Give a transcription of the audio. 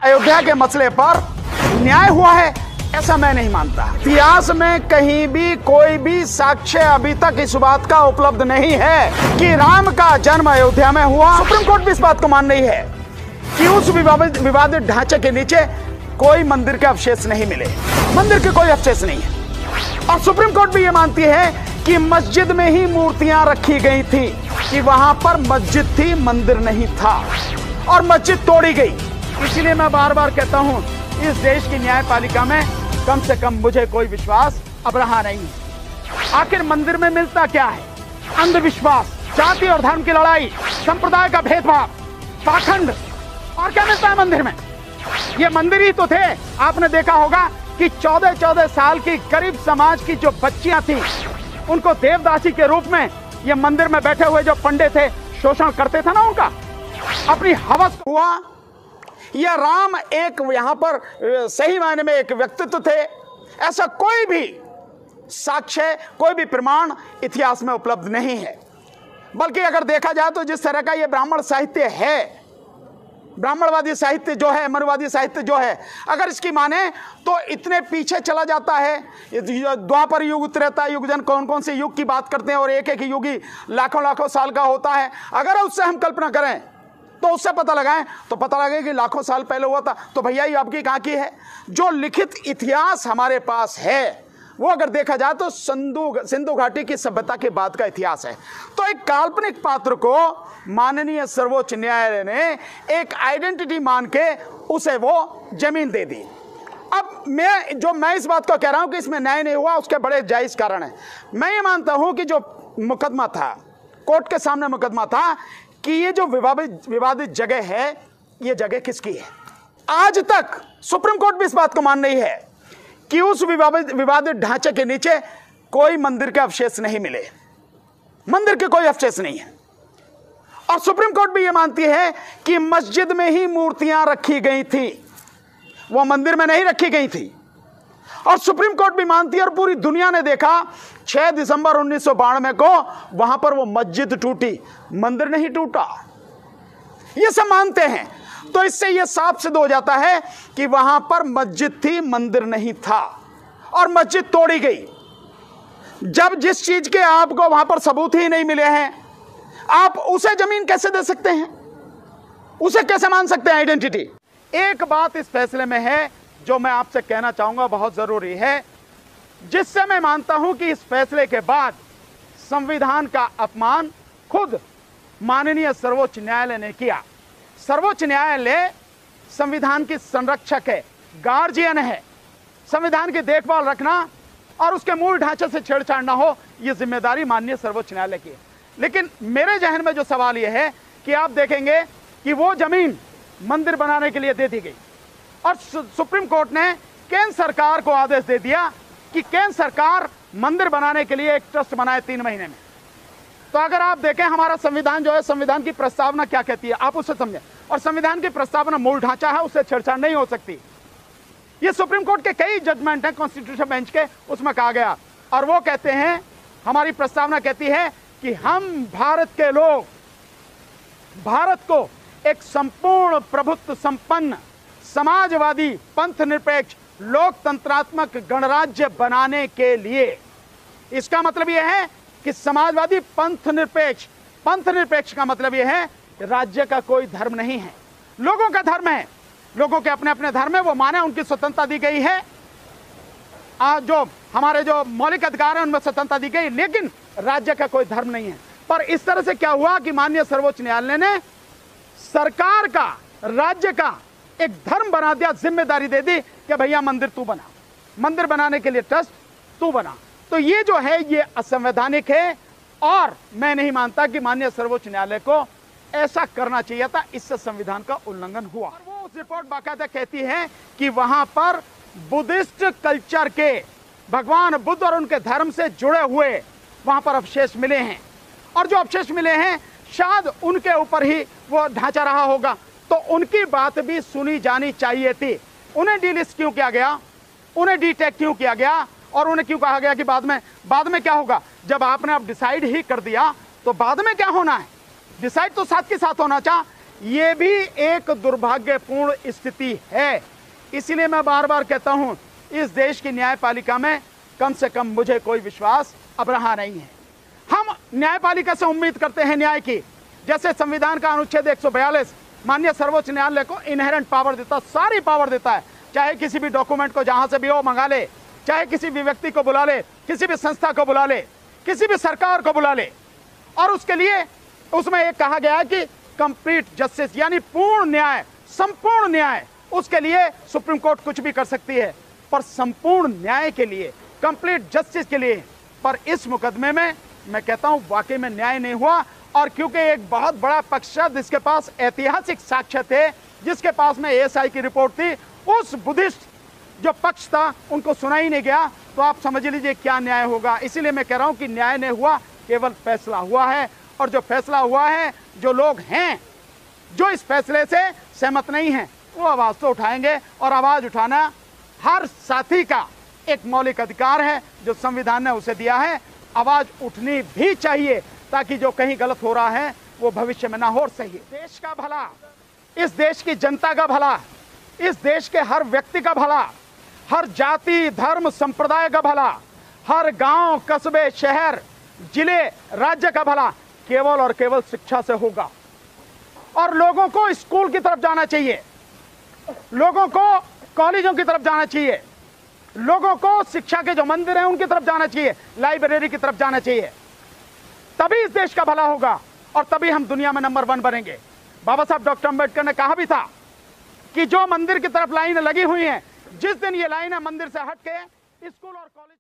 अयोध्या के मसले पर न्याय हुआ है ऐसा मैं नहीं मानता। इतिहास में कहीं भी कोई भी साक्ष्य अभी तक इस बात का उपलब्ध नहीं है कि राम का जन्म अयोध्या में हुआ। सुप्रीम कोर्ट भी इस बात को मान रही है कि उस विवादित ढांचे के नीचे कोई मंदिर के अवशेष नहीं मिले, मंदिर के कोई अवशेष नहीं है। और सुप्रीम कोर्ट भी ये मानती है कि मस्जिद में ही मूर्तियां रखी गई थी, कि वहां पर मस्जिद थी, मंदिर नहीं था, और मस्जिद तोड़ी गई। इसलिए मैं बार बार कहता हूं, इस देश की न्यायपालिका में कम से कम मुझे कोई विश्वास अब रहा नहीं। आखिर मंदिर में मिलता क्या है? अंधविश्वास, जाति और धर्म की लड़ाई, संप्रदाय का भेदभाव, पाखंड, और क्या मिलता है मंदिर में? ये मंदिर ही तो थे। आपने देखा होगा कि 14-14 साल की गरीब समाज की जो बच्चियां थी, उनको देवदासी के रूप में ये मंदिर में बैठे हुए जो पंडित थे शोषण करते थे ना उनका। अपनी हवस हुआ। यह राम एक यहां पर सही मायने में एक व्यक्तित्व थे, ऐसा कोई भी साक्ष्य, कोई भी प्रमाण इतिहास में उपलब्ध नहीं है। बल्कि अगर देखा जाए तो जिस तरह का यह ब्राह्मण साहित्य है, ब्राह्मणवादी साहित्य जो है, मनुवादी साहित्य जो है, अगर इसकी माने तो इतने पीछे चला जाता है। द्वापर युग, त्रेता युग, जन कौन कौन से युग की बात करते हैं, और एक एक युग ही लाखों लाखों साल का होता है। अगर उससे हम कल्पना करें तो उससे पता लगाएं तो पता लगे कि लाखों साल पहले हुआ था। तो भैया ये आपकी कहाँ की है? जो लिखित इतिहास हमारे पास है वो अगर देखा जाए तो सिंधु घाटी की सभ्यता के बाद का इतिहास है। तो एक काल्पनिक पात्र को माननीय सर्वोच्च न्यायालय ने एक आइडेंटिटी मान के उसे वो जमीन दे दी। अब मैं इस बात को कह रहा हूं कि इसमें न्याय नहीं हुआ, उसके बड़े जायज कारण है। मैं ये मानता हूं कि जो मुकदमा था, कोर्ट के सामने मुकदमा था कि ये जो विवादित जगह है, ये जगह किसकी है। आज तक सुप्रीम कोर्ट भी इस बात को मान रही है कि उस विवादित ढांचे के नीचे कोई मंदिर के अवशेष नहीं मिले, मंदिर के कोई अवशेष नहीं है। और सुप्रीम कोर्ट भी यह मानती है कि मस्जिद में ही मूर्तियां रखी गई थी, वो मंदिर में नहीं रखी गई थी। और सुप्रीम कोर्ट भी मानती है, और पूरी दुनिया ने देखा, 6 दिसंबर 1992 को वहां पर वो मस्जिद टूटी, मंदिर नहीं टूटा। ये सब मानते हैं। तो इससे यह साफ सिद्ध हो जाता है कि वहां पर मस्जिद थी, मंदिर नहीं था, और मस्जिद तोड़ी गई। जब जिस चीज के आपको वहां पर सबूत ही नहीं मिले हैं, आप उसे जमीन कैसे दे सकते हैं? उसे कैसे मान सकते हैं आइडेंटिटी? एक बात इस फैसले में है जो मैं आपसे कहना चाहूंगा, बहुत जरूरी है, जिससे मैं मानता हूं कि इस फैसले के बाद संविधान का अपमान खुद माननीय सर्वोच्च न्यायालय ने किया। सर्वोच्च न्यायालय संविधान की संरक्षक है, गार्जियन है। संविधान की देखभाल रखना और उसके मूल ढांचे से छेड़छाड़ ना हो, यह जिम्मेदारी माननीय सर्वोच्च न्यायालय की है। लेकिन मेरे जहन में जो सवाल यह है कि आप देखेंगे कि वो जमीन मंदिर बनाने के लिए दे दी गई, और सुप्रीम कोर्ट ने केंद्र सरकार को आदेश दे दिया कि केंद्र सरकार मंदिर बनाने के लिए एक ट्रस्ट बनाए 3 महीने में। तो अगर आप देखें हमारा संविधान जो है, संविधान की प्रस्तावना क्या कहती है, आप उसे समझें। और संविधान की प्रस्तावना मूल ढांचा है, उससे छेड़छाड़ नहीं हो सकती। ये सुप्रीम कोर्ट के कई जजमेंट हैं कॉन्स्टिट्यूशन बेंच के, उसमें कहा गया। और वो कहते हैं, हमारी प्रस्तावना कहती है कि हम भारत के लोग भारत को एक संपूर्ण प्रभुत्व संपन्न समाजवादी पंथ निरपेक्ष लोकतंत्रात्मक गणराज्य बनाने के लिए, इसका मतलब यह है कि समाजवादी पंथ निरपेक्ष का मतलब यह है राज्य का कोई धर्म नहीं है, लोगों का धर्म है, लोगों के अपने अपने धर्म है, वो माने, उनकी स्वतंत्रता दी गई है, जो हमारे जो मौलिक अधिकार है उनमें स्वतंत्रता दी गई, लेकिन राज्य का कोई धर्म नहीं है। पर इस तरह से क्या हुआ कि माननीय सर्वोच्च न्यायालय ने सरकार का, राज्य का एक धर्म बना दिया, जिम्मेदारी दे दी कि भैया मंदिर तू बना, मंदिर बनाने के लिए ट्रस्ट तू बना। तो ये जो है ये असंवैधानिक है, और मैं नहीं मानता कि माननीय सर्वोच्च न्यायालय को ऐसा करना चाहिए था। इससे संविधान का उल्लंघन हुआ। और वो उस रिपोर्ट बाकायदा कहती है कि वहां पर बुद्धिस्ट कल्चर के, भगवान बुद्ध और उनके धर्म से जुड़े हुए वहां पर अवशेष मिले हैं, और जो अवशेष मिले हैं शायद उनके ऊपर ही वो ढांचा रहा होगा। तो उनकी बात भी सुनी जानी चाहिए थी। उन्हें डीलिस्ट क्यों किया गया, उन्हें डीटेक क्यों किया गया, और उन्हें क्यों कहा गया कि बाद में क्या होगा? जब आपने अब डिसाइड ही कर दिया तो बाद में क्या होना है? डिसाइड तो साथ के साथ होना चाहिए ये भी एक दुर्भाग्यपूर्ण स्थिति है। इसीलिए मैं बार बार कहता हूं, इस देश की न्यायपालिका में कम से कम मुझे कोई विश्वास अब रहा नहीं है। हम न्यायपालिका से उम्मीद करते हैं न्याय की, जैसे संविधान का अनुच्छेद 142 माननीय सर्वोच्च न्यायालय को इनहेरेंट पावर देता, सारी पावर देता है। चाहे किसी भी डॉक्यूमेंट को जहां से भी हो मंगा ले, चाहे किसी भी व्यक्ति को बुला ले, किसी भी संस्था को बुला ले, किसी भी सरकार को बुला ले, और उसके लिए उसमें एक कहा गया है कि कंप्लीट जस्टिस यानी पूर्ण न्याय, संपूर्ण न्याय, उसके लिए सुप्रीम कोर्ट कुछ भी कर सकती है। पर संपूर्ण न्याय के लिए, कंप्लीट जस्टिस के लिए, पर इस मुकदमे में मैं कहता हूं वाकई में न्याय नहीं हुआ। और क्योंकि एक बहुत बड़ा पक्ष जिसके पास ऐतिहासिक साक्ष्य थे, जिसके पास में एएसआई की रिपोर्ट थी, उस बुद्धिस्ट जो पक्ष था उनको सुना ही नहीं गया, तो आप समझ लीजिए क्या न्याय होगा। इसीलिए मैं कह रहा हूं कि न्याय नहीं हुआ, केवल फैसला हुआ है। और जो फैसला हुआ है, जो लोग हैं जो इस फैसले से सहमत नहीं हैं, वो आवाज तो उठाएंगे। और आवाज उठाना हर साथी का एक मौलिक अधिकार है जो संविधान ने उसे दिया है। आवाज उठनी भी चाहिए ताकि जो कहीं गलत हो रहा है वो भविष्य में ना हो सही। देश का भला, इस देश की जनता का भला, इस देश के हर व्यक्ति का भला, हर जाति धर्म संप्रदाय का भला, हर गांव कस्बे शहर जिले राज्य का भला केवल और केवल शिक्षा से होगा। और लोगों को स्कूल की तरफ जाना चाहिए, लोगों को कॉलेजों की तरफ जाना चाहिए, लोगों को शिक्षा के जो मंदिर हैं उनकी तरफ जाना चाहिए, लाइब्रेरी की तरफ जाना चाहिए। तभी इस देश का भला होगा और तभी हम दुनिया में नंबर 1 बनेंगे। बाबा साहब डॉक्टर अंबेडकर ने कहा भी था कि जो मंदिर की तरफ लाइनें लगी हुई हैं, जिस दिन ये लाइनें मंदिर से हट के स्कूल और कॉलेज